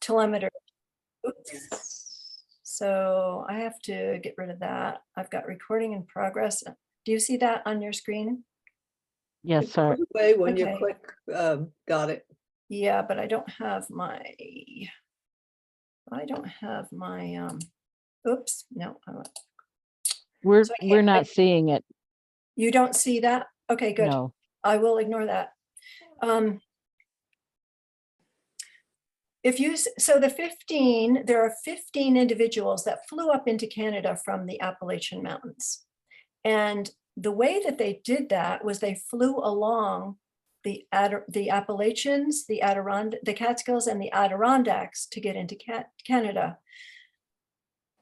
telemeter. Oops. So I have to get rid of that. I've got recording in progress. Do you see that on your screen? Yes, sir. Way when you Okay. click, got it. Yeah, but I don't have my, oops, no. We're So I can't- not seeing it. You don't see that? Okay, good. No. I will ignore that. So there are 15 individuals that flew up into Canada from the Appalachian Mountains. And the way that they did that was they flew along the Appalachians, the Catskills and the Adirondacks to get into Canada.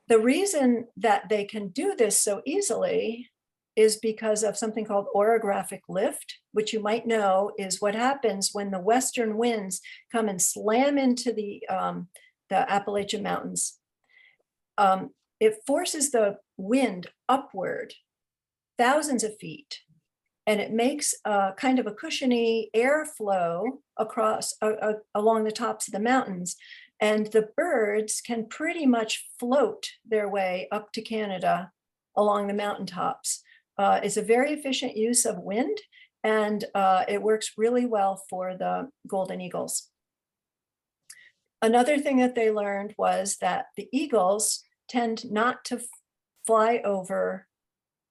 The reason that they can do this so easily is because of something called orographic lift, which you might know is what happens when the western winds come and slam into the Appalachian Mountains. It forces the wind upward thousands of feet, and it makes a kind of a cushiony airflow across along the tops of the mountains. And the birds can pretty much float their way up to Canada along the mountaintops. It's a very efficient use of wind, and it works really well for the golden eagles. Another thing that they learned was that the eagles tend not to fly over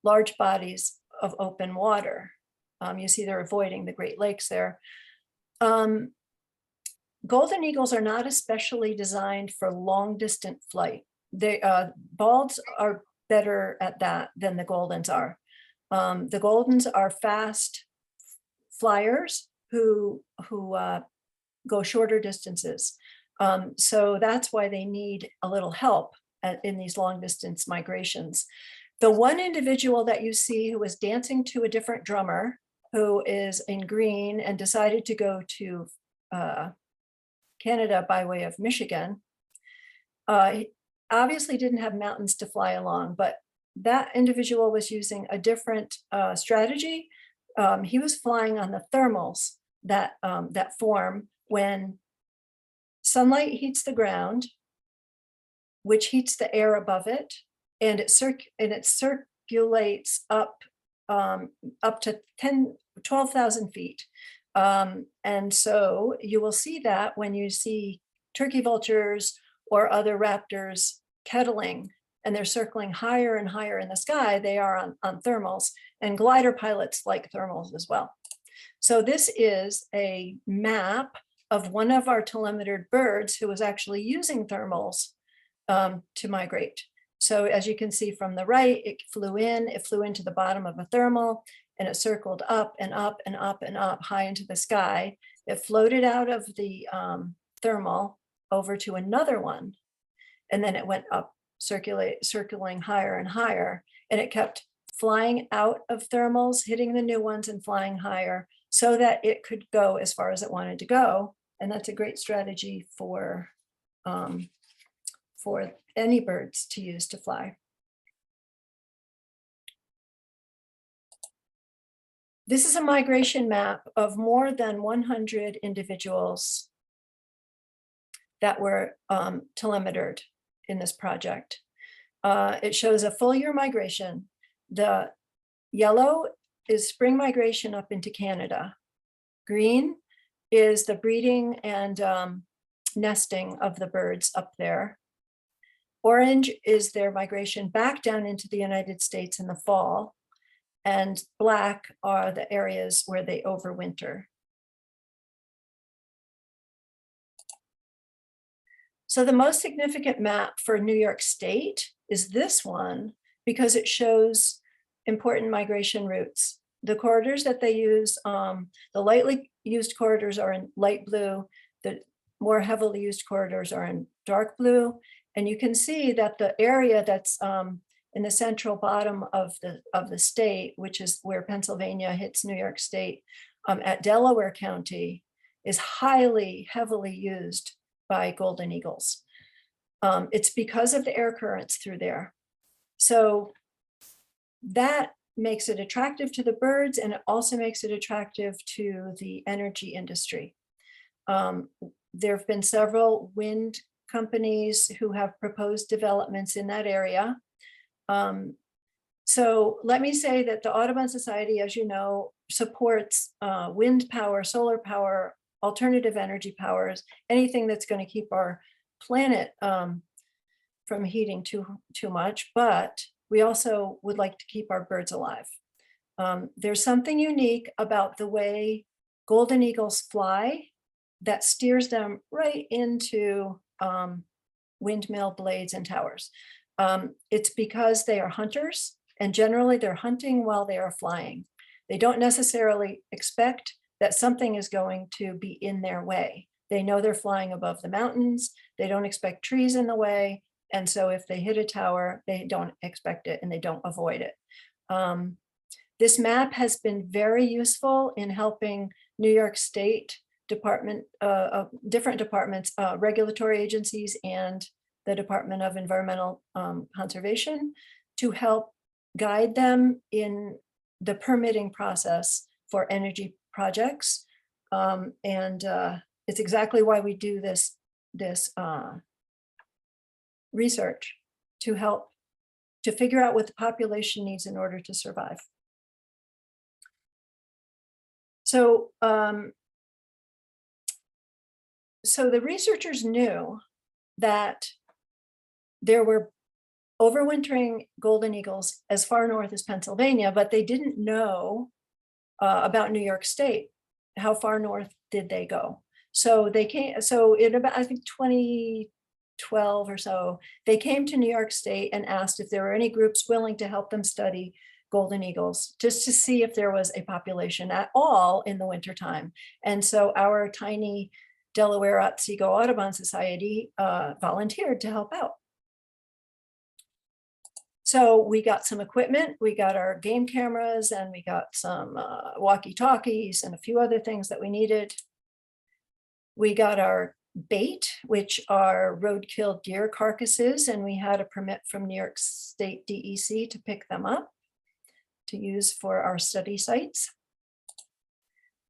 large bodies of open water. You see they're avoiding the Great Lakes there. Golden eagles are not especially designed for long distance flight. Balds are better at that than the goldens are. The goldens are fast flyers who go shorter distances. So that's why they need a little help in these long distance migrations. The one individual that you see who was dancing to a different drummer, who is in green and decided to go to Canada by way of Michigan, he obviously didn't have mountains to fly along, but that individual was using a different strategy. He was flying on the thermals that form when sunlight heats the ground, which heats the air above it, and it circulates up to 12,000 feet. And so you will see that when you see turkey vultures or other raptors kettling, and they're circling higher and higher in the sky, they are on thermals, and glider pilots like thermals as well. So this is a map of one of our telemetered birds who was actually using thermals to migrate. So as you can see from the right, it flew into the bottom of a thermal, and it circled up and up and up and up high into the sky. It floated out of the thermal over to another one, and then it went up, circling higher and higher, and it kept flying out of thermals, hitting the new ones and flying higher so that it could go as far as it wanted to go. And that's a great strategy for any birds to use to fly. This is a migration map of more than 100 individuals that were telemetered in this project. It shows a full year migration. The yellow is spring migration up into Canada. Green is the breeding and nesting of the birds up there. Orange is their migration back down into the United States in the fall. And black are the areas where they overwinter. So the most significant map for New York State is this one, because it shows important migration routes. The corridors that they use, the lightly used corridors are in light blue, the more heavily used corridors are in dark blue. And you can see that the area that's in the central bottom of the state, which is where Pennsylvania hits New York State, at Delaware County, is heavily used by golden eagles. It's because of the air currents through there. So that makes it attractive to the birds, and it also makes it attractive to the energy industry. There have been several wind companies who have proposed developments in that area. So let me say that the Audubon Society, as you know, supports wind power, solar power, alternative energy powers, anything that's going to keep our planet from heating too much, but we also would like to keep our birds alive. There's something unique about the way golden eagles fly that steers them right into windmill blades and towers. It's because they are hunters, and generally they're hunting while they are flying. They don't necessarily expect that something is going to be in their way. They know they're flying above the mountains. They don't expect trees in the way. And so if they hit a tower, they don't expect it and they don't avoid it. This map has been very useful in helping New York State different departments, regulatory agencies, and the Department of Environmental Conservation to help guide them in the permitting process for energy projects. It's exactly why we do this research, to help to figure out what the population needs in order to survive. So, so the researchers knew that there were overwintering golden eagles as far north as Pennsylvania, but they didn't know about New York State. How far north did they go? So they came, so in about, I think 2012 or so, they came to New York State and asked if there were any groups willing to help them study golden eagles, just to see if there was a population at all in the wintertime. And so our tiny Delaware Otsego Audubon Society volunteered to help out. So we got some equipment, we got our game cameras, and we got some walkie-talkies and a few other things that we needed. We got our bait, which are roadkill deer carcasses, and we had a permit from New York State DEC to pick them up to use for our study sites.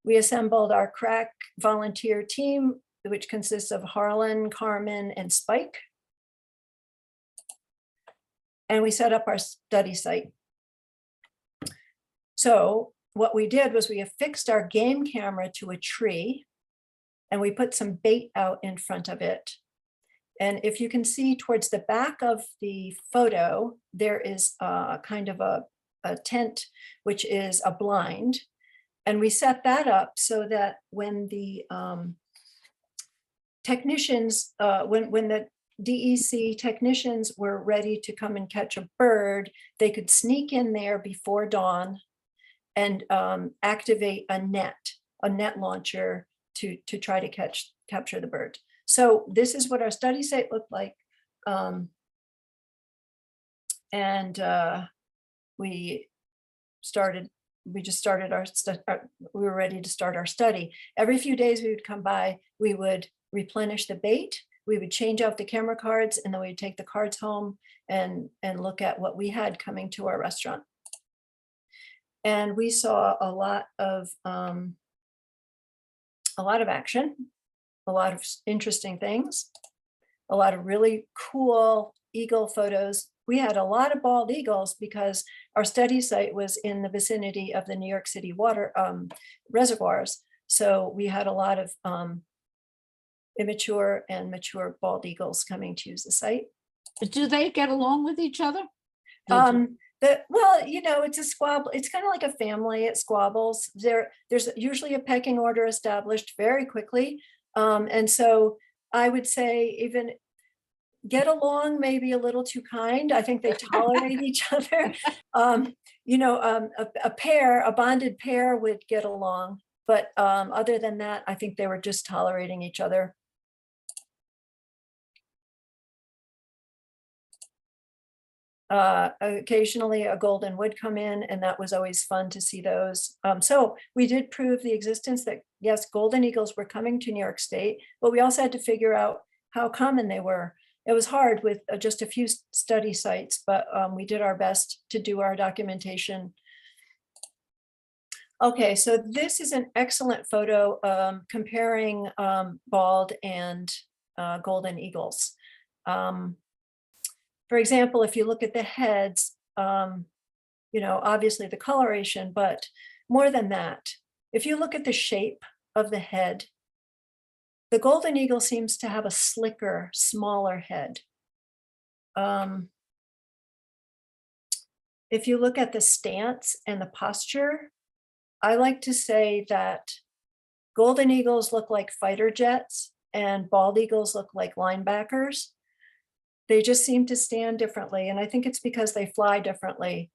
We assembled our crack volunteer team, which consists of Harlan, Carmen, and Spike. And we set up our study site. So what we did was we affixed our game camera to a tree, and we put some bait out in front of it. And if you can see towards the back of the photo, there is kind of a tent, which is a blind. And we set that up so that when the technicians, when the DEC technicians were ready to come and catch a bird, they could sneak in there before dawn and activate a net launcher to try to capture the bird. So this is what our study site looked like. We just started we were ready to start our study. Every few days we would come by, we would replenish the bait, we would change out the camera cards, and then we'd take the cards home and look at what we had coming to our restaurant. And we saw a lot of action, a lot of interesting things, a lot of really cool eagle photos. We had a lot of bald eagles because our study site was in the vicinity of the New York City water reservoirs. So we had a lot of immature and mature bald eagles coming to use the site. But do they get along with each other? Well, you know, it's a squabble. It's kind of like a family. It squabbles. There's usually a pecking order established very quickly. And so I would say even get along, maybe a little too kind. I think they tolerate each other. You know, a bonded pair would get along. But other than that, I think they were just tolerating each other. Occasionally a golden would come in, and that was always fun to see those. So we did prove the existence that, yes, golden eagles were coming to New York State, but we also had to figure out how common they were. It was hard with just a few study sites, but we did our best to do our documentation. Okay, so this is an excellent photo comparing bald and golden eagles. For example, if you look at the heads, you know, obviously the coloration, but more than that, if you look at the shape of the head, the golden eagle seems to have a slicker, smaller head. If you look at the stance and the posture, I like to say that golden eagles look like fighter jets and bald eagles look like linebackers. They just seem to stand differently. And I think it's because they fly differently.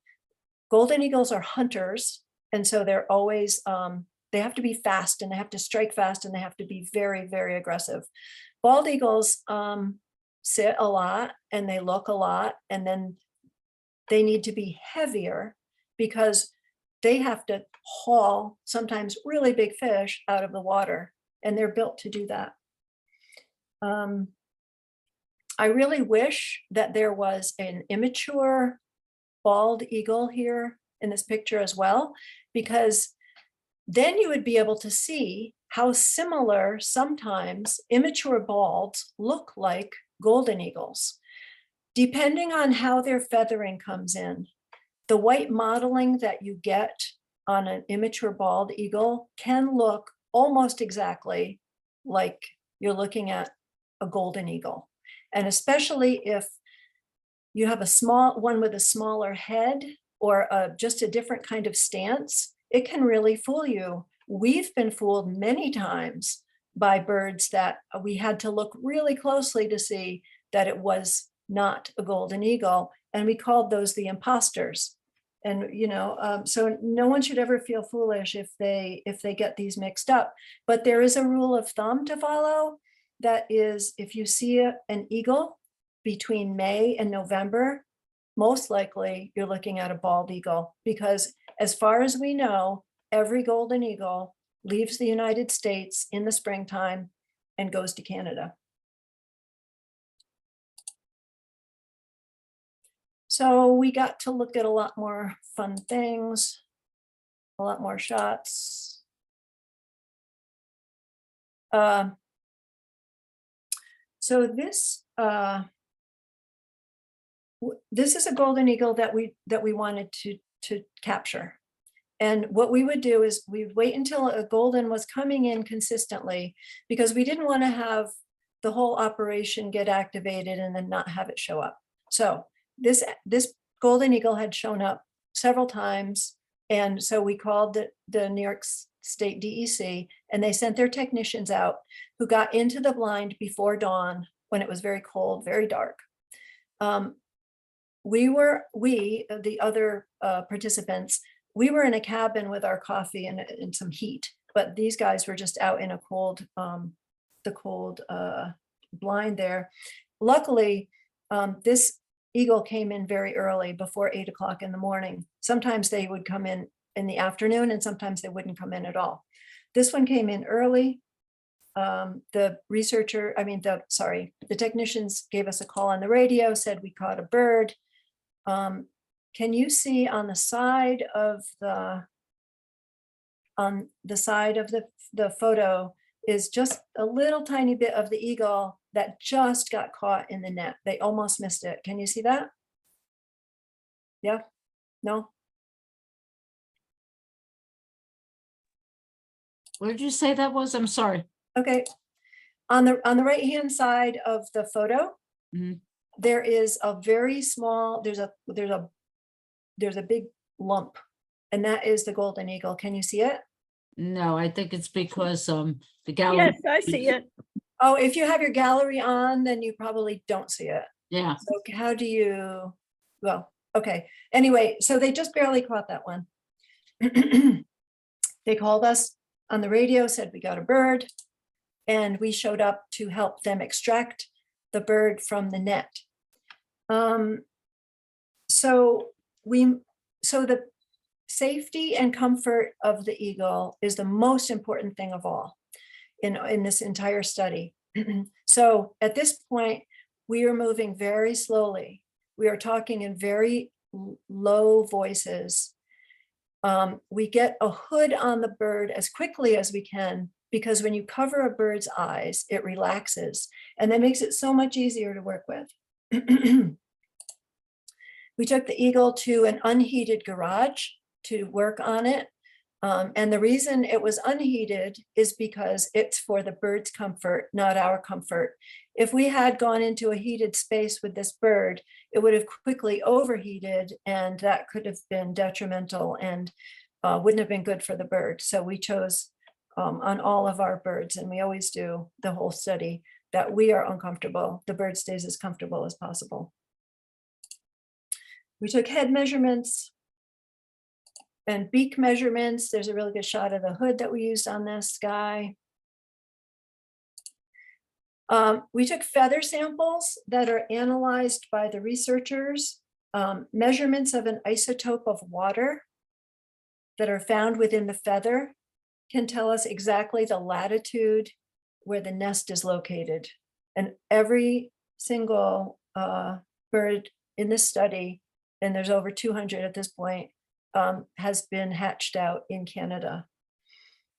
Golden eagles are hunters. And so they're always, they have to be fast and they have to strike fast and they have to be very, very aggressive. Bald eagles sit a lot and they look a lot, and then they need to be heavier because they have to haul sometimes really big fish out of the water, and they're built to do that. I really wish that there was an immature bald eagle here in this picture as well, because then you would be able to see how similar sometimes immature balds look like golden eagles. Depending on how their feathering comes in, the white mottling that you get on an immature bald eagle can look almost exactly like you're looking at a golden eagle. And especially if you have a small one with a smaller head or just a different kind of stance, it can really fool you. We've been fooled many times by birds that we had to look really closely to see that it was not a golden eagle, and we called those the imposters. And you know, so no one should ever feel foolish if they get these mixed up. But there is a rule of thumb to follow. That is, if you see an eagle between May and November, most likely you're looking at a bald eagle, because as far as we know, every golden eagle leaves the United States in the springtime and goes to Canada. So we got to look at a lot more fun things, a lot more shots. So this this is a golden eagle that we wanted to capture. And what we would do is we'd wait until a golden was coming in consistently, because we didn't want to have the whole operation get activated and then not have it show up. So this golden eagle had shown up several times. And so we called the New York State DEC, and they sent their technicians out who got into the blind before dawn when it was very cold, very dark. The other participants, we were in a cabin with our coffee and some heat, but these guys were just out in a cold, the cold blind there. Luckily, this eagle came in very early, before 8 o'clock in the morning. Sometimes they would come in the afternoon, and sometimes they wouldn't come in at all. This one came in early. The technicians gave us a call on the radio, said we caught a bird. Can you see on the side of the photo is just a little tiny bit of the eagle that just got caught in the net. They almost missed it. Can you see that? Yeah? No? Where did you say that was? I'm sorry. Okay. On the right-hand side of the photo, there is a very small, there's a big lump, and that is the golden eagle. Can you see it? No, I think it's because the gallery. Yes, I see it. Oh, if you have your gallery on, then you probably don't see it. Yeah. So how do you, well, okay. Anyway, so they just barely caught that one. They called us on the radio, said we got a bird, and we showed up to help them extract the bird from the net. So the safety and comfort of the eagle is the most important thing of all in this entire study. So at this point, we are moving very slowly. We are talking in very low voices. We get a hood on the bird as quickly as we can, because when you cover a bird's eyes, it relaxes, and that makes it so much easier to work with. We took the eagle to an unheated garage to work on it. And the reason it was unheated is because it's for the bird's comfort, not our comfort. If we had gone into a heated space with this bird, it would have quickly overheated, and that could have been detrimental and wouldn't have been good for the bird. So we chose on all of our birds, and we always do the whole study, that we are uncomfortable, the bird stays as comfortable as possible. We took head measurements and beak measurements. There's a really good shot of the hood that we used on this guy. We took feather samples that are analyzed by the researchers, measurements of an isotope of water that are found within the feather can tell us exactly the latitude where the nest is located. And every single bird in this study, and there's over 200 at this point, has been hatched out in Canada.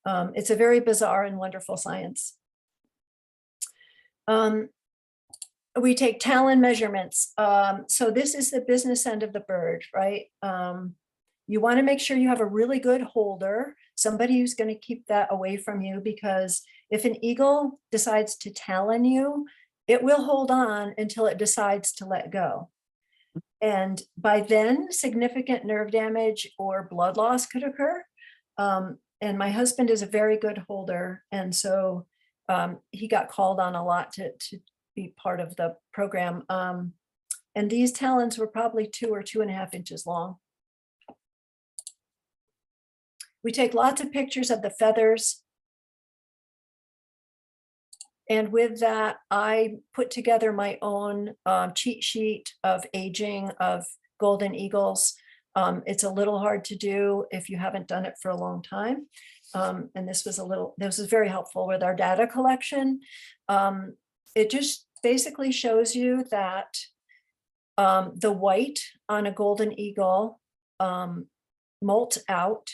It's a very bizarre and wonderful science. We take talon measurements. So this is the business end of the bird, right? You want to make sure you have a really good holder, somebody who's going to keep that away from you, because if an eagle decides to talon you, it will hold on until it decides to let go. And by then, significant nerve damage or blood loss could occur. And my husband is a very good holder. And so he got called on a lot to be part of the program. And these talons were probably 2 or 2.5 inches long. We take lots of pictures of the feathers. And with that, I put together my own cheat sheet of aging of golden eagles. It's a little hard to do if you haven't done it for a long time. And this was very helpful with our data collection. It just basically shows you that the white on a golden eagle molts out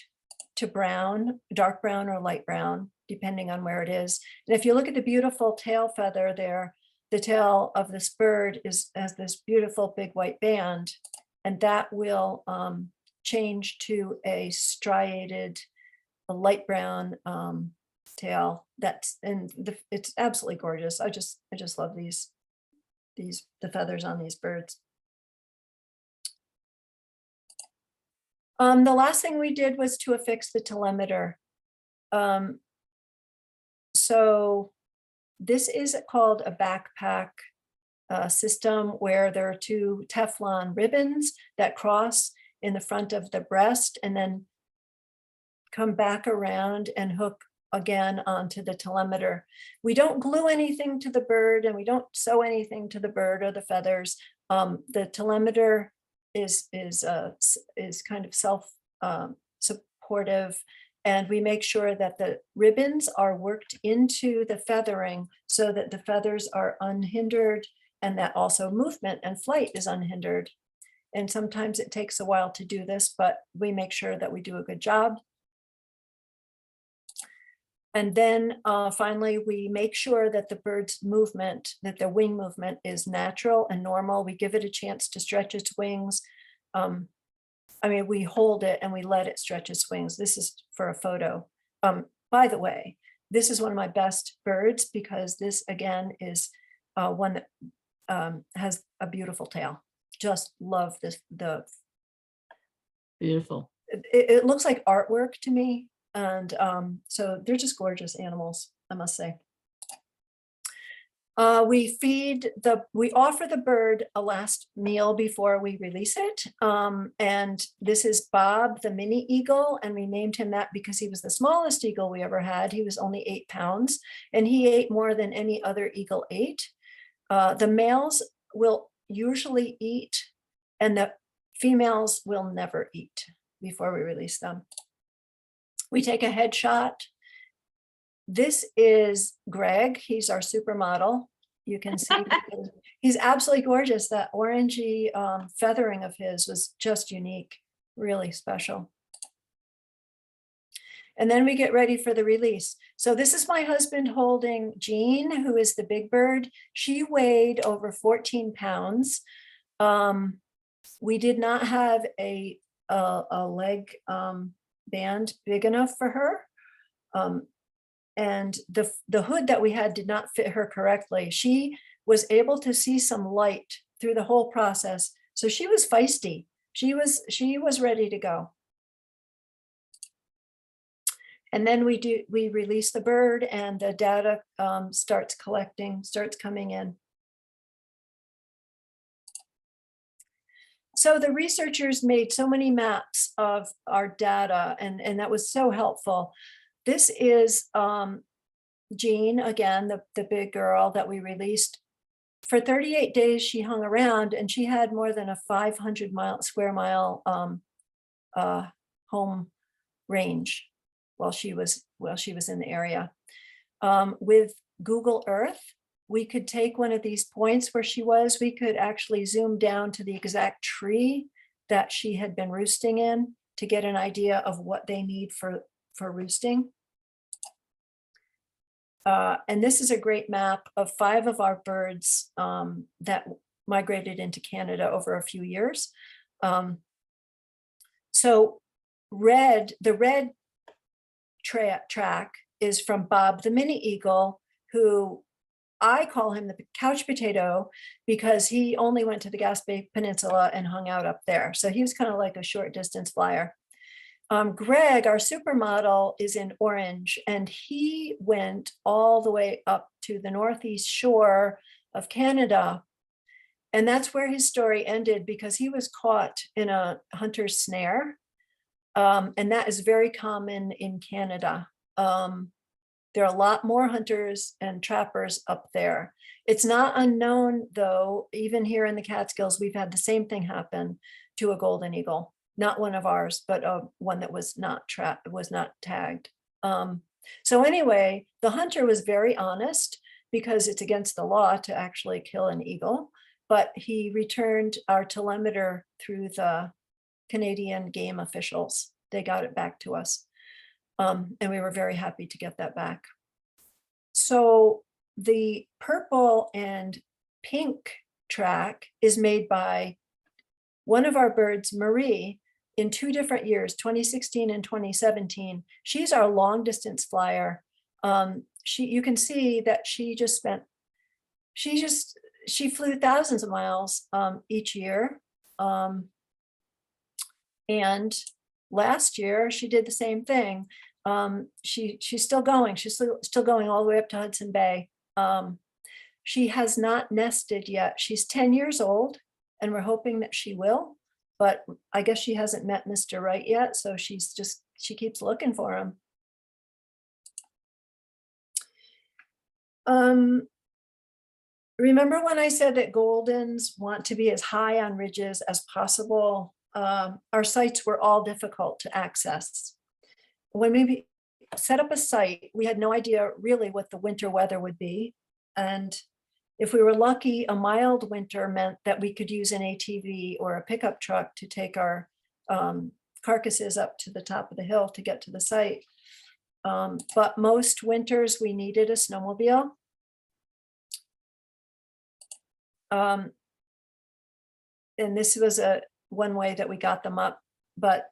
to brown, dark brown or light brown, depending on where it is. And if you look at the beautiful tail feather there, the tail of this bird has this beautiful big white band, and that will change to a striated, a light brown tail. It's absolutely gorgeous. I just love the feathers on these birds. The last thing we did was to affix the telemeter. So this is called a backpack system, where there are 2 Teflon ribbons that cross in the front of the breast and then come back around and hook again onto the telemeter. We don't glue anything to the bird, and we don't sew anything to the bird or the feathers. The telemeter is kind of self supportive, and we make sure that the ribbons are worked into the feathering so that the feathers are unhindered, and that also movement and flight is unhindered. And sometimes it takes a while to do this, but we make sure that we do a good job. And then finally, we make sure that the bird's movement, that the wing movement is natural and normal. We give it a chance to stretch its wings. We hold it and we let it stretch its wings. This is for a photo. By the way, this is one of my best birds, because this again is one that has a beautiful tail. Just love this. Beautiful. It looks like artwork to me. And so they're just gorgeous animals, I must say. We offer the bird a last meal before we release it. And this is Bob, the mini eagle. And we named him that because he was the smallest eagle we ever had. He was only 8 pounds, and he ate more than any other eagle ate. The males will usually eat, and the females will never eat before we release them. We take a headshot. This is Greg. He's our supermodel. You can see he's absolutely gorgeous. That orangey feathering of his was just unique, really special. And then we get ready for the release. So this is my husband holding Jean, who is the big bird. She weighed over 14 pounds. We did not have a leg band big enough for her. And the hood that we had did not fit her correctly. She was able to see some light through the whole process. So she was feisty. She was ready to go. And then we release the bird, and the data starts coming in. So the researchers made so many maps of our data, and that was so helpful. This is Jean, again, the big girl that we released. For 38 days, she hung around, and she had more than a 500 square mile home range while she was in the area. With Google Earth, we could take one of these points where she was, we could actually zoom down to the exact tree that she had been roosting in to get an idea of what they need for roosting. And this is a great map of 5 of our birds that migrated into Canada over a few years. So the red track is from Bob the mini eagle, who I call him the couch potato because he only went to the Gaspé Peninsula and hung out up there. So he was kind of like a short distance flyer. Greg, our supermodel, is in orange, and he went all the way up to the northeast shore of Canada. And that's where his story ended, because he was caught in a hunter's snare. And that is very common in Canada. There are a lot more hunters and trappers up there. It's not unknown, though, even here in the Catskills, we've had the same thing happen to a golden eagle. Not one of ours, but one that was not tagged. So anyway, the hunter was very honest, because it's against the law to actually kill an eagle, but he returned our telemeter through the Canadian game officials. They got it back to us. And we were very happy to get that back. So the purple and pink track is made by one of our birds, Marie, in 2 different years, 2016 and 2017. She's our long distance flyer. You can see that she flew thousands of miles each year. And last year she did the same thing. She's still going. She's still going all the way up to Hudson Bay. She has not nested yet. She's 10 years old, and we're hoping that she will. But I guess she hasn't met Mr. Right yet, so she keeps looking for him. Remember when I said that Goldens want to be as high on ridges as possible? Our sites were all difficult to access. When we set up a site, we had no idea really what the winter weather would be. And if we were lucky, a mild winter meant that we could use an ATV or a pickup truck to take our carcasses up to the top of the hill to get to the site. But most winters we needed a snowmobile. And this was one way that we got them up. But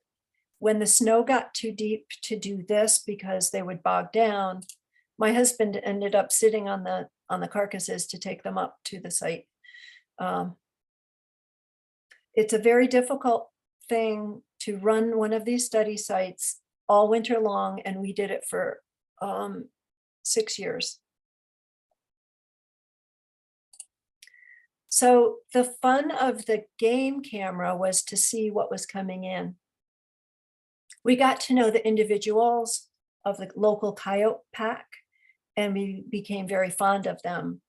when the snow got too deep to do this, because they would bog down, my husband ended up sitting on the carcasses to take them up to the site. It's a very difficult thing to run one of these study sites all winter long, and we did it for 6 years. So the fun of the game camera was to see what was coming in. We got to know the individuals of the local coyote pack, and we became very fond of them.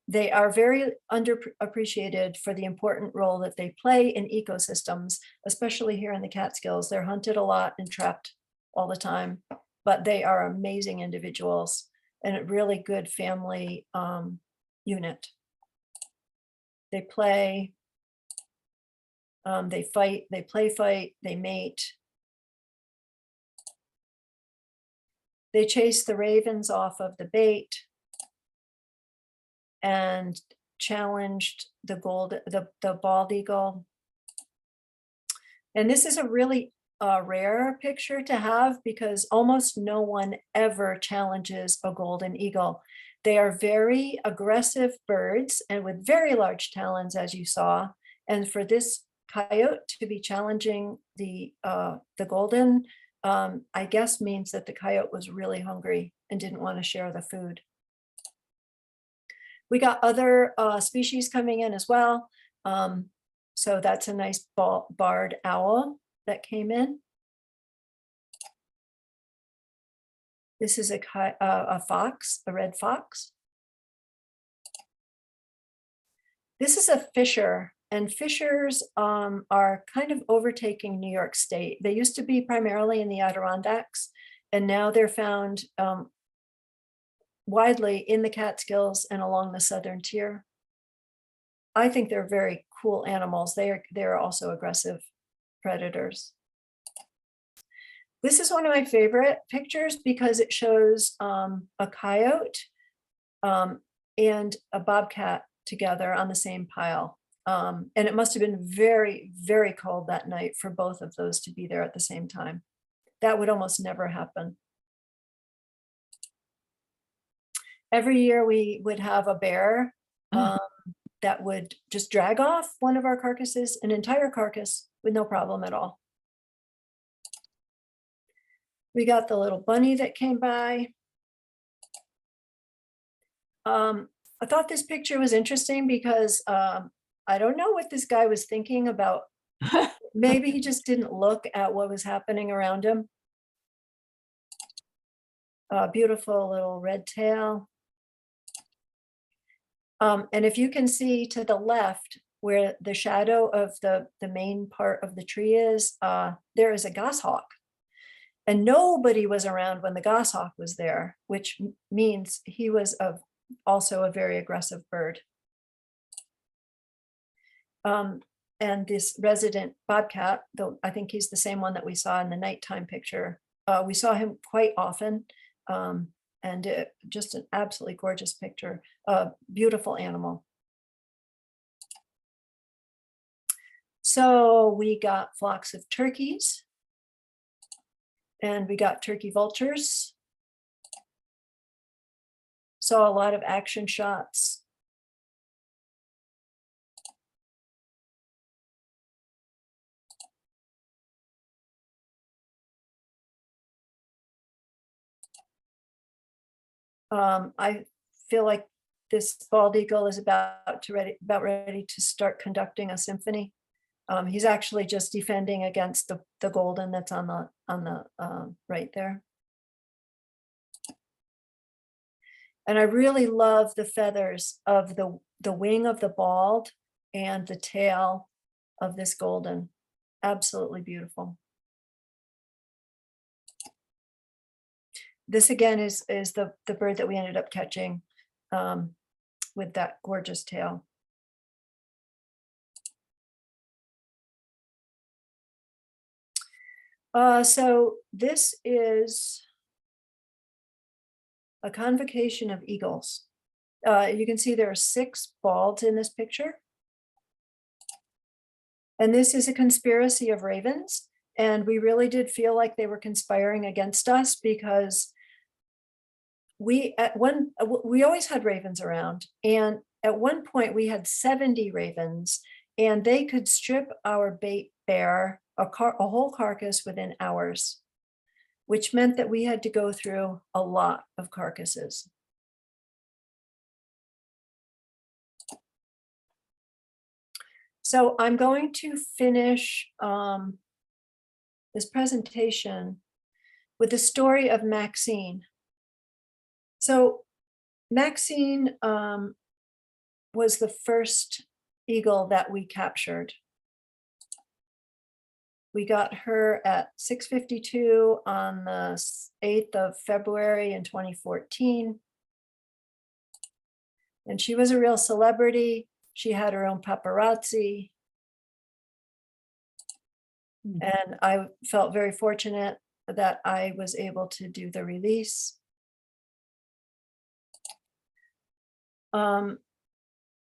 They are very underappreciated for the important role that they play in ecosystems, especially here in the Catskills. They're hunted a lot and trapped all the time, but they are amazing individuals and a really good family unit. They play, they fight, they play fight, they mate. They chased the ravens off of the bait and challenged the bald eagle. And this is a really rare picture to have because almost no one ever challenges a golden eagle. They are very aggressive birds and with very large talons, as you saw. And for this coyote to be challenging the golden, I guess means that the coyote was really hungry and didn't want to share the food. We got other species coming in as well. So that's a nice barred owl that came in. This is a fox, a red fox. This is a fisher, and fishers are kind of overtaking New York State. They used to be primarily in the Adirondacks, and now they're found widely in the Catskills and along the southern tier. I think they're very cool animals. They're also aggressive predators. This is one of my favorite pictures because it shows a coyote and a bobcat together on the same pile. And it must have been very, very cold that night for both of those to be there at the same time. That would almost never happen. Every year we would have a bear that would just drag off one of our carcasses, an entire carcass with no problem at all. We got the little bunny that came by. I thought this picture was interesting because I don't know what this guy was thinking about. Maybe he just didn't look at what was happening around him. Beautiful little red tail. And if you can see to the left where the shadow of the main part of the tree is, there is a goshawk. And nobody was around when the goshawk was there, which means he was also a very aggressive bird. And this resident bobcat, though I think he's the same one that we saw in the nighttime picture, we saw him quite often. And just an absolutely gorgeous picture, beautiful animal. So we got flocks of turkeys and we got turkey vultures. Saw a lot of action shots. I feel like this bald eagle is about ready to start conducting a symphony. He's actually just defending against the golden that's on the right there. And I really love the feathers of the wing of the bald and the tail of this golden. Absolutely beautiful. This again is the bird that we ended up catching with that gorgeous tail. So this is a convocation of eagles. You can see there are 6 balds in this picture. And this is a conspiracy of ravens. And we really did feel like they were conspiring against us because we always had ravens around. And at one point we had 70 ravens and they could strip our bait bare, a whole carcass within hours, which meant that we had to go through a lot of carcasses. So I'm going to finish this presentation with the story of Maxine. So Maxine was the first eagle that we captured. We got her at 6:52 on the 8th of February in 2014. And she was a real celebrity. She had her own paparazzi. And I felt very fortunate that I was able to do the release.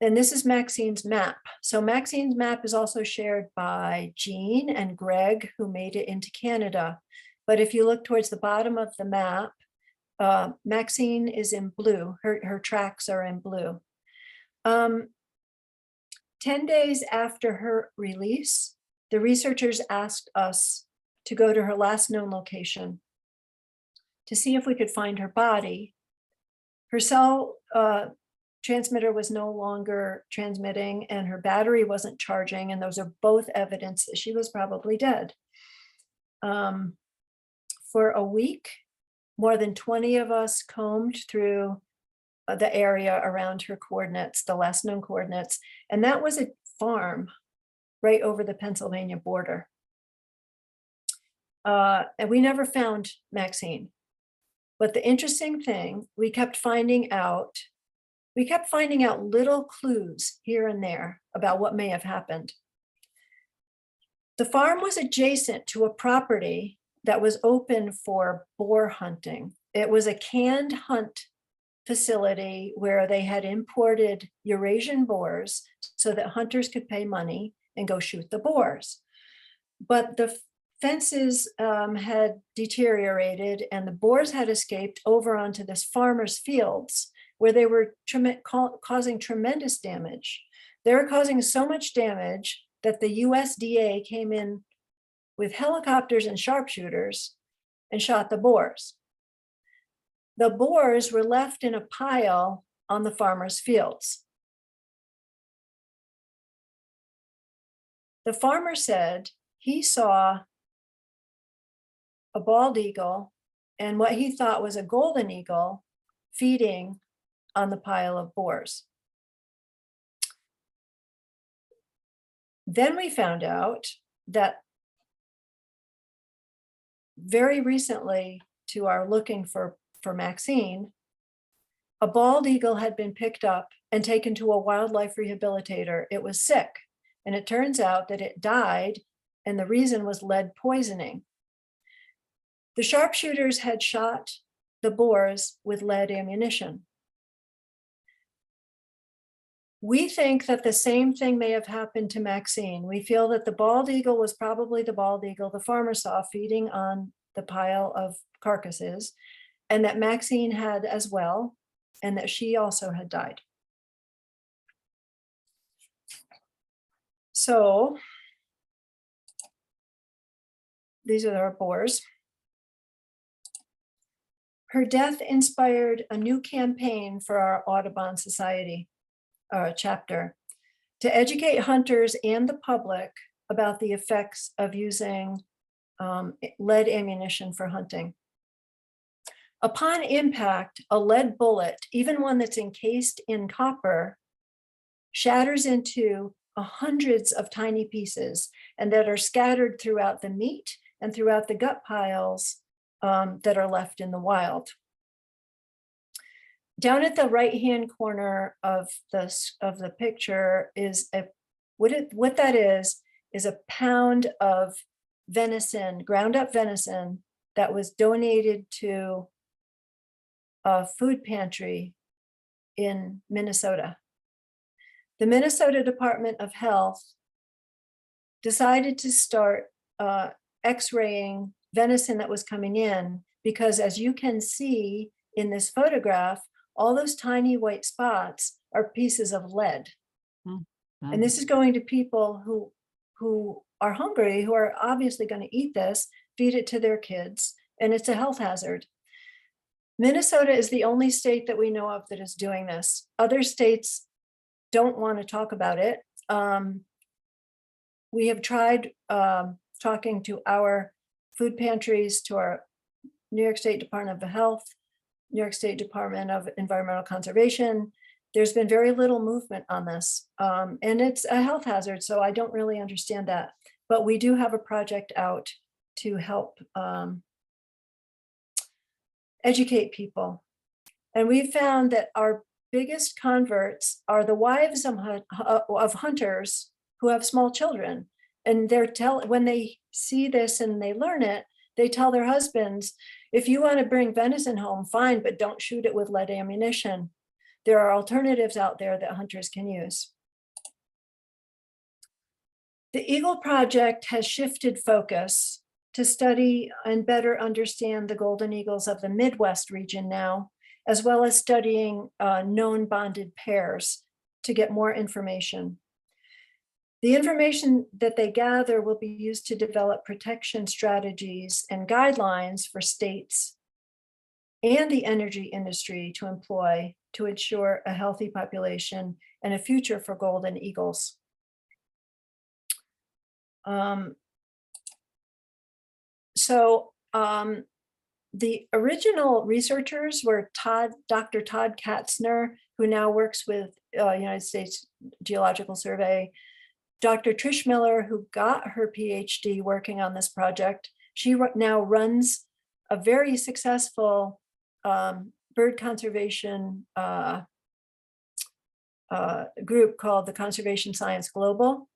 And this is Maxine's map. So Maxine's map is also shared by Jean and Greg, who made it into Canada. But if you look towards the bottom of the map, Maxine is in blue. Her tracks are in blue. 10 days after her release, the researchers asked us to go to her last known location to see if we could find her body. Her cell transmitter was no longer transmitting and her battery wasn't charging, and those are both evidence that she was probably dead. For a week, more than 20 of us combed through the area around her coordinates, the last known coordinates, and that was a farm right over the Pennsylvania border. And we never found Maxine. But the interesting thing, we kept finding out little clues here and there about what may have happened. The farm was adjacent to a property that was open for boar hunting. It was a canned hunt facility where they had imported Eurasian boars so that hunters could pay money and go shoot the boars. But the fences had deteriorated and the boars had escaped over onto this farmer's fields where they were causing tremendous damage. They were causing so much damage that the USDA came in with helicopters and sharpshooters and shot the boars. The boars were left in a pile on the farmer's fields. The farmer said he saw a bald eagle and what he thought was a golden eagle feeding on the pile of boars. Then we found out that very recently, to our looking for Maxine, a bald eagle had been picked up and taken to a wildlife rehabilitator. It was sick, and it turns out that it died, and the reason was lead poisoning. The sharpshooters had shot the boars with lead ammunition. We think that the same thing may have happened to Maxine. We feel that the bald eagle was probably the bald eagle the farmer saw feeding on the pile of carcasses, and that Maxine had as well, and that she also had died. So these are our boars. Her death inspired a new campaign for our Audubon Society chapter to educate hunters and the public about the effects of using lead ammunition for hunting. Upon impact, a lead bullet, even one that's encased in copper, shatters into hundreds of tiny pieces and that are scattered throughout the meat and throughout the gut piles that are left in the wild. Down at the right-hand corner of the picture is what that is a pound of venison, ground up venison that was donated to a food pantry in Minnesota. The Minnesota Department of Health decided to start x-raying venison that was coming in because, as you can see in this photograph, all those tiny white spots are pieces of lead. And this is going to people who are hungry, who are obviously going to eat this, feed it to their kids, and it's a health hazard. Minnesota is the only state that we know of that is doing this. Other states don't want to talk about it. We have tried talking to our food pantries, to our New York State Department of Health, New York State Department of Environmental Conservation. There's been very little movement on this, and it's a health hazard, so I don't really understand that. But we do have a project out to help educate people. And we found that our biggest converts are the wives of hunters who have small children. And when they see this and they learn it, they tell their husbands, if you want to bring venison home, fine, but don't shoot it with lead ammunition. There are alternatives out there that hunters can use. The Eagle Project has shifted focus to study and better understand the golden eagles of the Midwest region now, as well as studying known bonded pairs to get more information. The information that they gather will be used to develop protection strategies and guidelines for states and the energy industry to employ to ensure a healthy population and a future for golden eagles. The original researchers were Dr. Todd Katzner, who now works with United States Geological Survey, Dr. Trish Miller, who got her PhD working on this project. She now runs a very successful bird conservation group called the Conservation Science Global.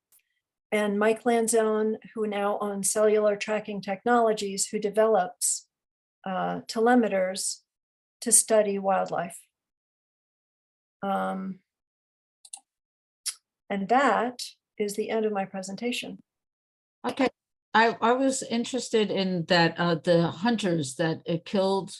And Mike Lanzone, who now owns Cellular Tracking Technologies, who develops telemeters to study wildlife. And that is the end of my presentation. Okay, I was interested in that, the hunters that killed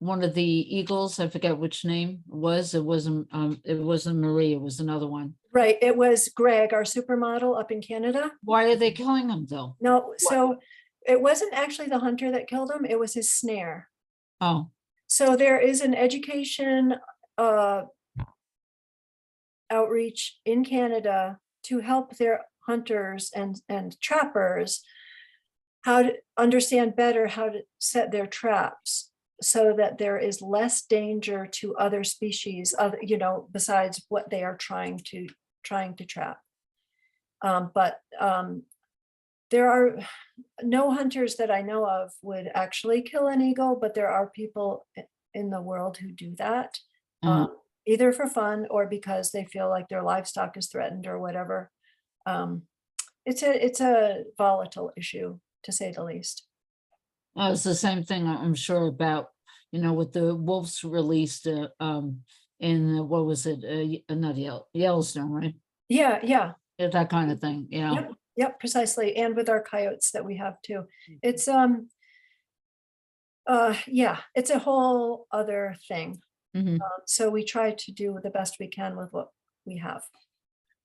one of the eagles. I forget which name it was. It wasn't Marie, it was another one. Right, it was Greg, our supermodel up in Canada. Why are they killing him though? No, so it wasn't actually the hunter that killed him, it was his snare. Oh, So there is an education outreach in Canada to help their hunters and trappers how to understand better how to set their traps so that there is less danger to other species, besides what they are trying to trap. There are no hunters that I know of would actually kill an eagle, but there are people in the world who do that, either for fun or because they feel like their livestock is threatened or whatever. It's a volatile issue, to say the least. it's the same thing I'm sure about, with the wolves released in what was it? Not Yellowstone, right? Yeah. Yeah, that kind of thing. Yeah. Yep, precisely. And with our coyotes that we have too. It's it's a whole other thing. Mhm. So we try to do the best we can with what we have.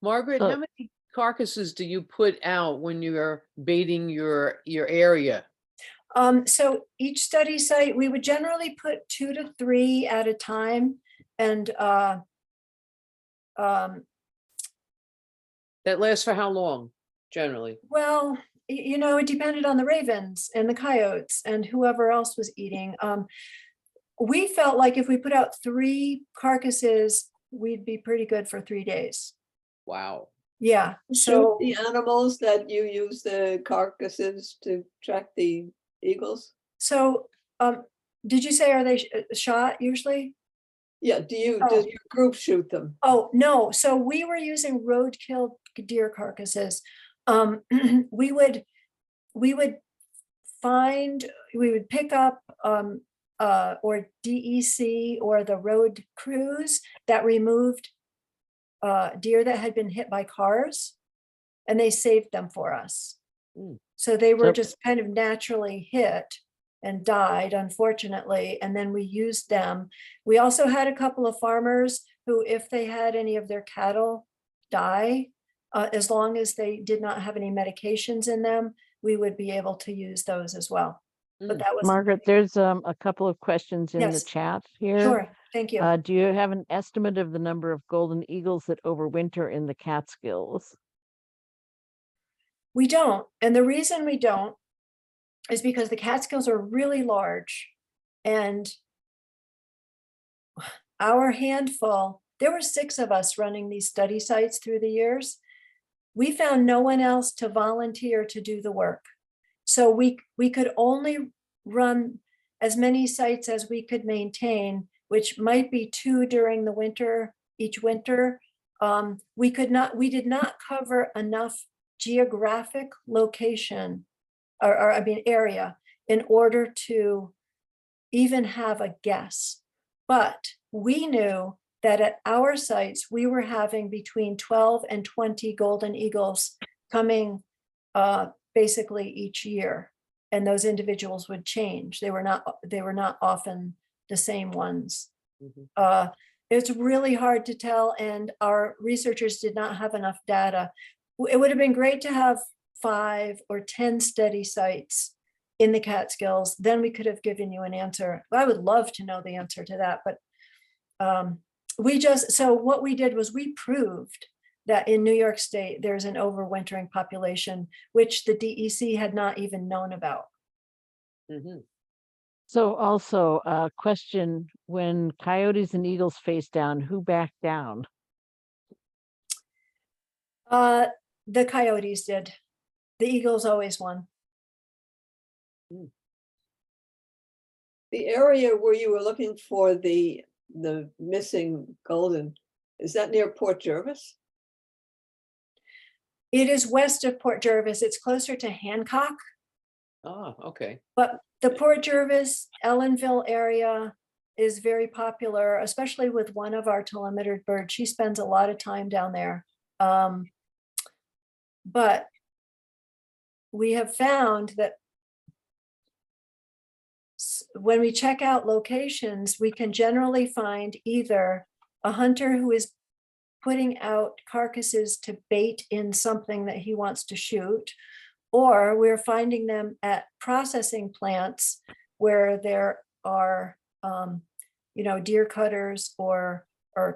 Margaret, So- how many carcasses do you put out when you're baiting your area? So each study site, we would generally put 2 to 3 at a time. And That lasts for how long, generally? well, it depended on the ravens and the coyotes and whoever else was eating. We felt like if we put out 3 carcasses, we'd be pretty good for 3 days. Wow. Yeah. Shoot So the animals that you use the carcasses to track the eagles? did you say, are they shot usually? Yeah, does your group shoot them? Oh, no. So we were using roadkill deer carcasses. We would pick up or DEC or the road crews that removed deer that had been hit by cars, and they saved them for us. Mm. So they were So- just kind of naturally hit and died, unfortunately, and then we used them. We also had a couple of farmers who, if they had any of their cattle die, as long as they did not have any medications in them, we would be able to use those as well. But Mm. that was Margaret, there's a couple of questions in the Yes. chat here. sure. Thank you. Do you have an estimate of the number of golden eagles that overwinter in the Catskills? We don't. And the reason we don't is because the Catskills are really large. And our handful, there were 6 of us running these study sites through the years. We found no one else to volunteer to do the work. So we could only run as many sites as we could maintain, which might be 2 during the winter, each winter. We did not cover enough geographic location or area in order to even have a guess. But we knew that at our sites, we were having between 12 and 20 golden eagles coming basically each year. And those individuals would change. They were not often the same ones. Mhm. It's really hard to tell, and our researchers did not have enough data. It would have been great to have 5 or 10 study sites in the Catskills. Then we could have given you an answer. I would love to know the answer to that, but so what we did was we proved that in New York State, there's an overwintering population, which the DEC had not even known about. Mhm. So also a question, when coyotes and eagles face down, who backed down? The coyotes did. The eagles always won. The area where you were looking for the missing golden, is that near Port Jervis? It is west of Port Jervis. It's closer to Hancock, Ah, okay. but the Port Jervis, Ellenville area is very popular, especially with one of our telemetered birds. She spends a lot of time down there. But we have found that when we check out locations, we can generally find either a hunter who is putting out carcasses to bait in something that he wants to shoot, or we're finding them at processing plants where there are, deer cutters or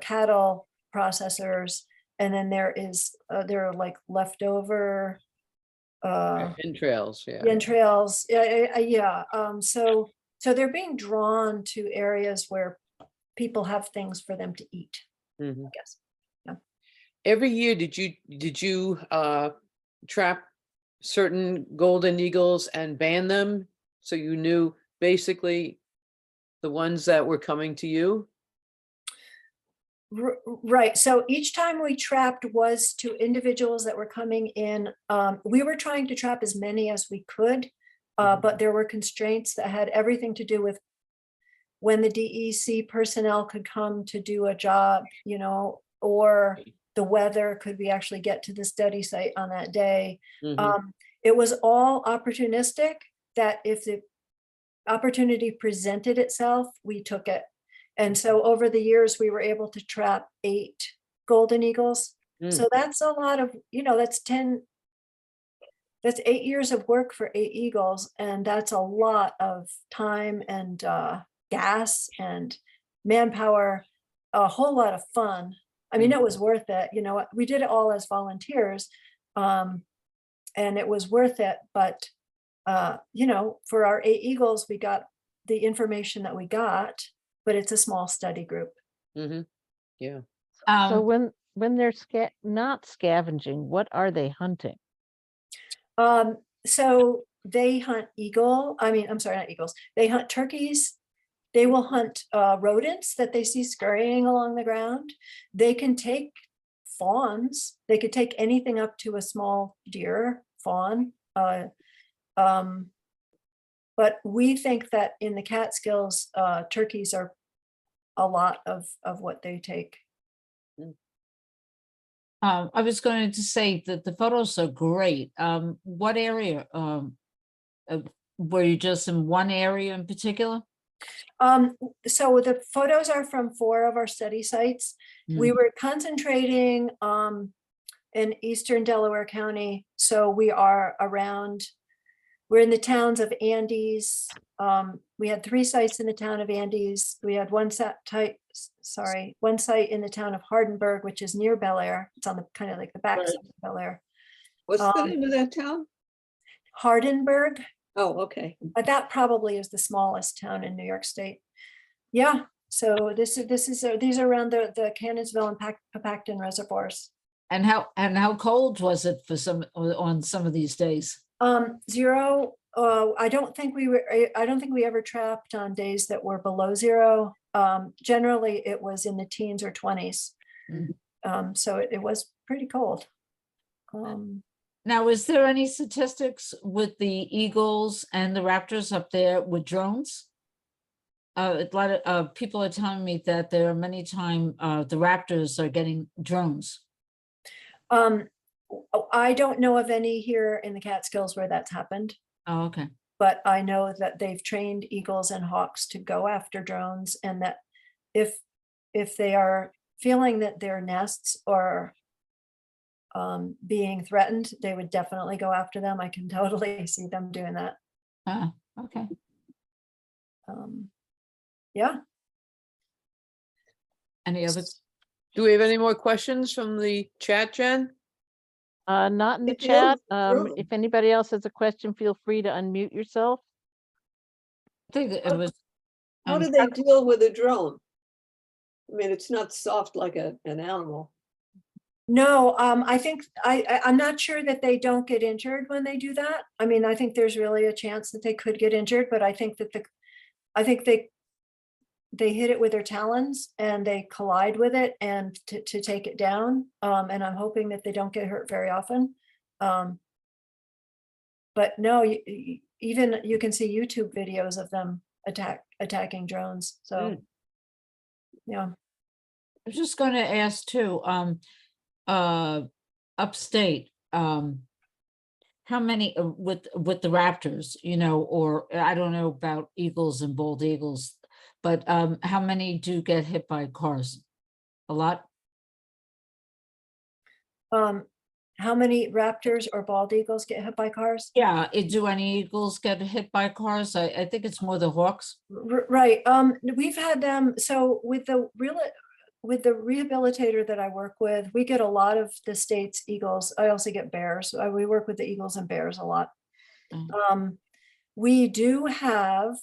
cattle processors, and then there are like leftover Entrails, yeah. entrails. Yeah. So they're being drawn to areas where people have things for them to eat, Mhm. I guess. Every year, did you trap certain golden eagles and ban them? So you knew basically the ones that were coming to you? Right. So each time we trapped was to individuals that were coming in. We were trying to trap as many as we could, but there were constraints that had everything to do with when the DEC personnel could come to do a job, or the weather, could we actually get to the study site on that day? Mhm. It was all opportunistic, that if the opportunity presented itself, we took it. And so over the years, we were able to trap 8 golden eagles. So that's a lot of, that's 8 years of work for 8 eagles. And that's a lot of time and gas and manpower, a whole lot of fun. I mean, it was worth it. We did it all as volunteers, and it was worth it. But, for our 8 eagles, we got the information that we got, but it's a small study group. Mhm. Yeah. So Um, when they're not scavenging, what are they hunting? So they hunt I'm sorry, not eagles. They hunt turkeys. They will hunt rodents that they see scurrying along the ground. They can take fawns. They could take anything up to a small deer fawn. But we think that in the Catskills, turkeys are a lot of what they take. I was going to say that the photos are great. What area, were you just in one area in particular? So the photos are from 4 of our study sites. We were concentrating in Eastern Delaware County. So we're in the towns of Andes. We had 3 sites in the town of Andes. We had one site in the town of Hardenburg, which is near Bel Air. It's on the kind of like the backside of Bel Air. What's the name of that town? Hardenburg. Oh, okay. That probably is the smallest town in New York State. Yeah. So these are around the Cannonsville and Papacton reservoirs. And how cold was it on some of these days? 0. I don't think we ever trapped on days that were below 0. Generally it was in the teens or 20s. So it was pretty cold. Now, is there any statistics with the eagles and the raptors up there with drones? A lot of people are telling me that there are many times the raptors are getting drones. I don't know of any here in the Catskills where that's happened, Oh, okay. but I know that they've trained eagles and hawks to go after drones, and that if they are feeling that their nests are being threatened, they would definitely go after them. I can totally see them doing that. Okay. Yeah. Any other? Do we have any more questions from the chat, Jen? Not in the It deals chat. with drones. If anybody else has a question, feel free to unmute yourself. I think that it was. How do they deal with a drone? I mean, it's not soft like an animal. No, I think I'm not sure that they don't get injured when they do that. I mean, I think there's really a chance that they could get injured, but I think that they hit it with their talons and they collide with it and to take it down. And I'm hoping that they don't get hurt very often. But no, even you can see YouTube videos of them attacking drones. So yeah. I was just going to ask too, upstate, how many with the raptors, you know, or I don't know about eagles and bald eagles, but how many do get hit by cars? A lot? How many raptors or bald eagles get hit by cars? Yeah, do any eagles get hit by cars? I think it's more the hawks. Right. We've had them. So with the rehabilitator that I work with, we get a lot of the state's eagles. I also get bears. We work with the eagles and bears a lot. We do have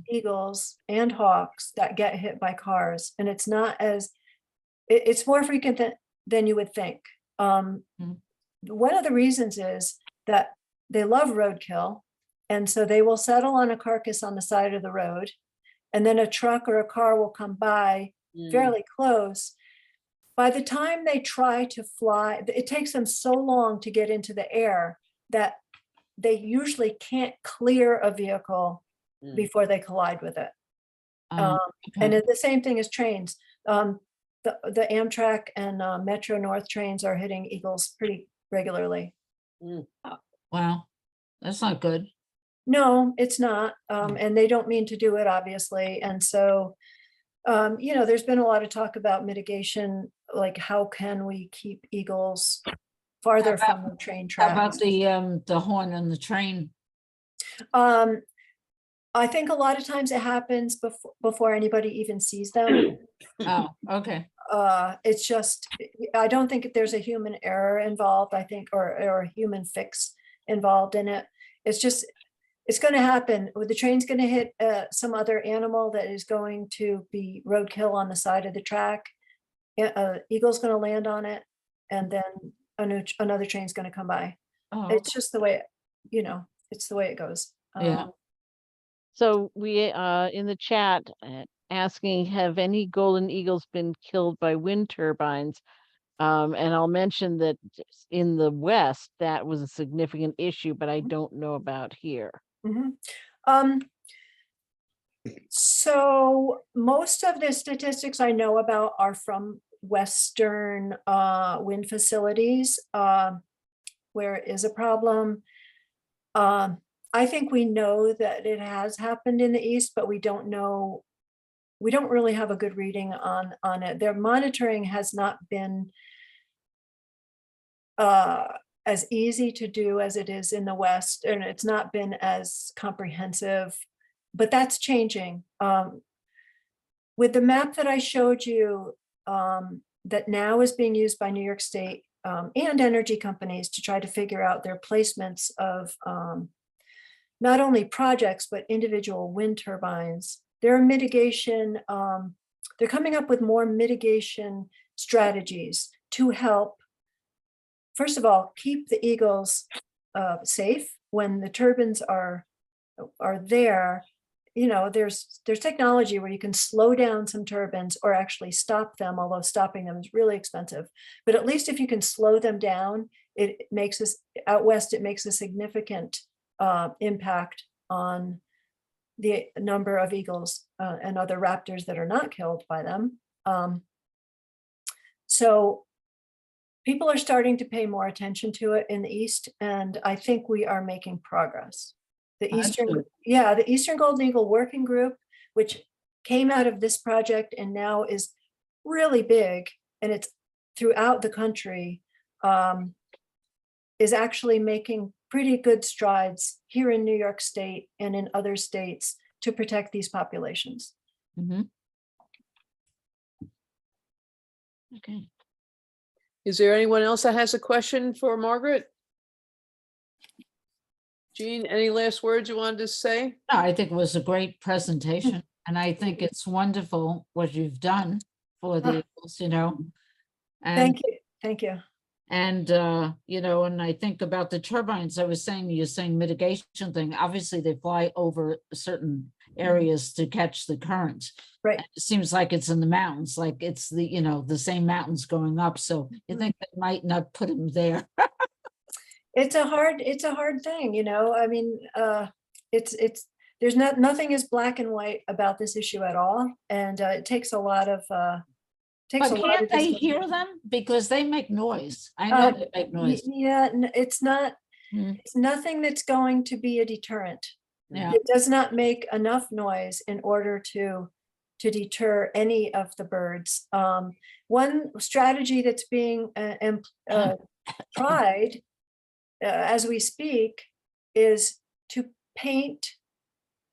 eagles and hawks that get hit by cars, and it's not as it's more frequent than you would think. One of the reasons is that they love roadkill, and so they will settle on a carcass on the side of the road, and then a truck or a car will come by fairly close. By the time they try to fly, it takes them so long to get into the air that they usually can't clear a vehicle before they collide with it. And the same thing as trains. The Amtrak and Metro North trains are hitting eagles pretty regularly. Wow, that's not good. No, it's not. And they don't mean to do it, obviously. And so, you know, there's been a lot of talk about mitigation, like how can we keep eagles farther from the train How about tracks? the horn on the train? I think a lot of times it happens before anybody even sees them. Oh, okay. It's just, I don't think there's a human error involved, I think, or a human fix involved in it. It's just, it's going to happen. The train's going to hit some other animal that is going to be roadkill on the side of the track. Eagle's going to land on it, and then another train's going to come by. Oh, It's just the way, you know, it's the way it goes. Yeah. So we in the chat asking, have any golden eagles been killed by wind turbines? And I'll mention that in the West, that was a significant issue, but I don't know about here. So most of the statistics I know about are from Western wind facilities where it is a problem. I think we know that it has happened in the East, but we don't know, we don't really have a good reading on it. Their monitoring has not been as easy to do as it is in the West, and it's not been as comprehensive, but that's changing. With the map that I showed you, that now is being used by New York State and energy companies to try to figure out their placements of not only projects, but individual wind turbines. There are mitigation, they're coming up with more mitigation strategies to help, first of all, keep the eagles safe when the turbines are there. You know, there's technology where you can slow down some turbines or actually stop them, although stopping them is really expensive. But at least if you can slow them down it makes us, out west, it makes a significant impact on the number of eagles and other raptors that are not killed by them. So people are starting to pay more attention to it in the East, and I think we are making progress. The Eastern, Excellent. the Eastern Golden Eagle Working Group, which came out of this project and now is really big, and it's throughout the country, is actually making pretty good strides here in New York State and in other states to protect these populations. Mhm. Okay. Is there anyone else that has a question for Margaret? Jean, any last words you wanted to say? No, I think it was a great presentation, and I think it's wonderful what you've done for the Eagles, you know. And Thank you, thank you. And, you know, and I think about the turbines, I was saying, you're saying mitigation thing, obviously they fly over certain areas to catch the currents. Right. And it seems like it's in the mountains, like it's the, you know, the same mountains going up, so you think they might not put them there. It's a hard thing, you know, I mean, there's nothing is black and white about this issue at all. And it takes a lot of, takes a But lot can't of they discipline. hear them? Because they make noise. I know they make noise. Yeah, it's not, Mm. it's nothing that's going to be a deterrent. Yeah. It does not make enough noise in order to deter any of the birds. One strategy that's being tried as we speak is to paint,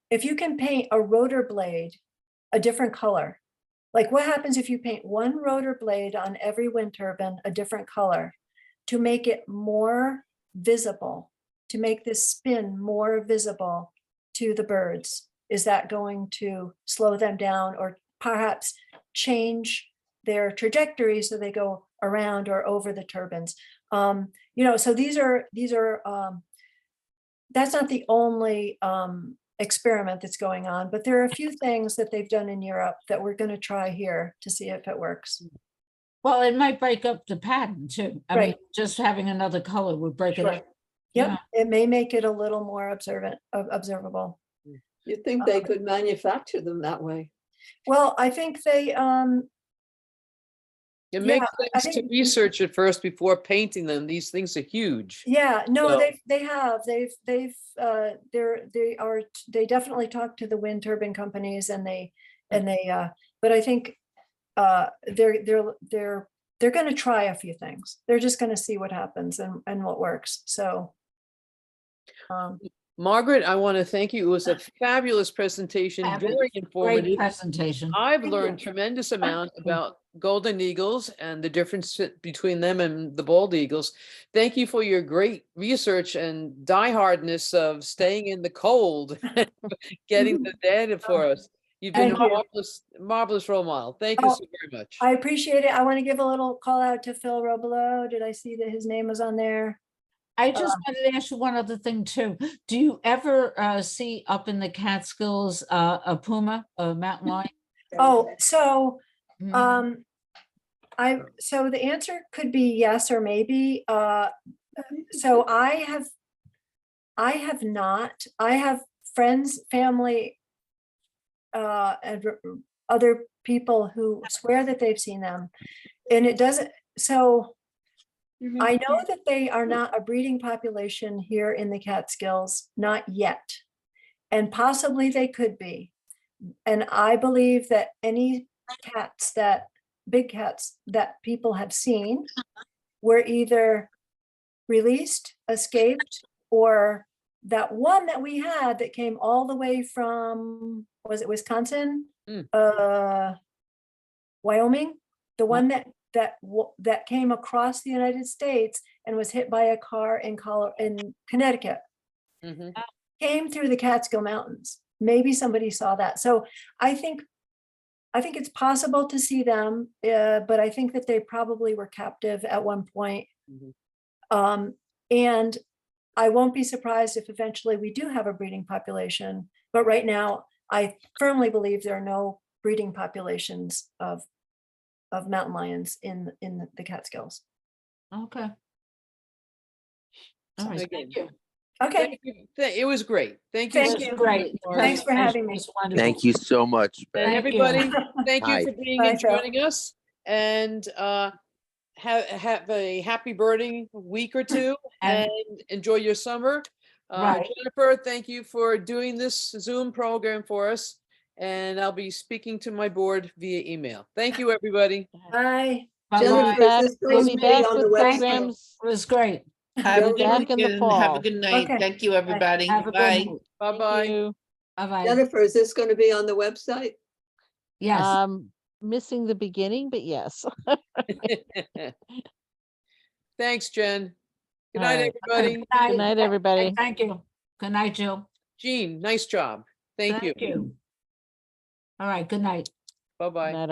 if you can paint a rotor blade a different color. Like what happens if you paint one rotor blade on every wind turbine a different color to make it more visible, to make this spin more visible to the birds? Is that going to slow them down or perhaps change their trajectory so they go around or over the turbines? You know, so these are that's not the only experiment that's going on, but there are a few things that they've done in Europe that we're going to try here to see if it works. Well, it might break up the pattern too. I mean, Right. just having another color would break it Sure. up. Yep, Yeah. it may make it a little more observable. You'd think they could manufacture them that way. Well, I think they, It Yeah, makes I sense to think- research it first before painting them. These things are huge. yeah, no, So- they definitely talk to the wind turbine companies and but I think they're going to try a few things. They're just going to see what happens and what works. So, Margaret, I want to thank you. It was a fabulous presentation, Fabulous. very Great informative. presentation. I've Thank you. learned tremendous amount about golden eagles and the difference between them and the bald eagles. Thank you for your great research and diehardness of staying in the cold, getting the data for us. You've been a Thank you. marvelous role model. Thank you Oh, so very much. I appreciate it. I want to give a little call out to Phil Robelo. Did I see that his name was on there? I just wanted to ask you one other thing too. Do you ever see up in the Catskills a puma, a mountain lion? Oh, so Mhm. so the answer could be yes or maybe. So I have not. I have friends, family, and other people who swear that they've seen them, and it doesn't. So I know that they are not a breeding population here in the Catskills, not yet, and possibly they could be. And I believe that any big cats that people have seen were either released, escaped, or that one that we had that came all the way from, was it Wisconsin? Wyoming, the one that came across the United States and was hit by a car in Connecticut, Mhm. came through the Catskill Mountains. Maybe somebody saw that. So I think it's possible to see them, but I think that they probably were captive at one point. Mhm. And I won't be surprised if eventually we do have a breeding population, but right now I firmly believe there are no breeding populations of mountain lions in the Catskills. Okay. All right, Again. thank you. Okay, Thank you. It was great. Thank you. Thank so you. much, Great. Margaret. Thanks for having me. It was wonderful. Thank you so much. And Thank you. everybody, thank you Hi. for being Bye, and Phil. joining us. And have a happy birding week or two And- and enjoy your summer. Right. Jennifer, thank you for doing this Zoom program for us. And I'll be speaking to my board via email. Thank you, everybody. bye. Bye-bye. Jennifer, is Back, this we'll going be to be back on the with website? programs. It was great. Have a Jennifer? good Back in the weekend. Have a fall. good night. Okay. Thank you, everybody. Have a good Bye. night. Thank Bye-bye. you. Bye-bye. Jennifer, is this going to be on the website? Yes. Missing the beginning, but yes. Thanks, Jen. Good All night, right. everybody. Good night, everybody. Thank you. Good night, Jill. Jean, nice job. Thank you. All right, good night. Bye-bye. Night all.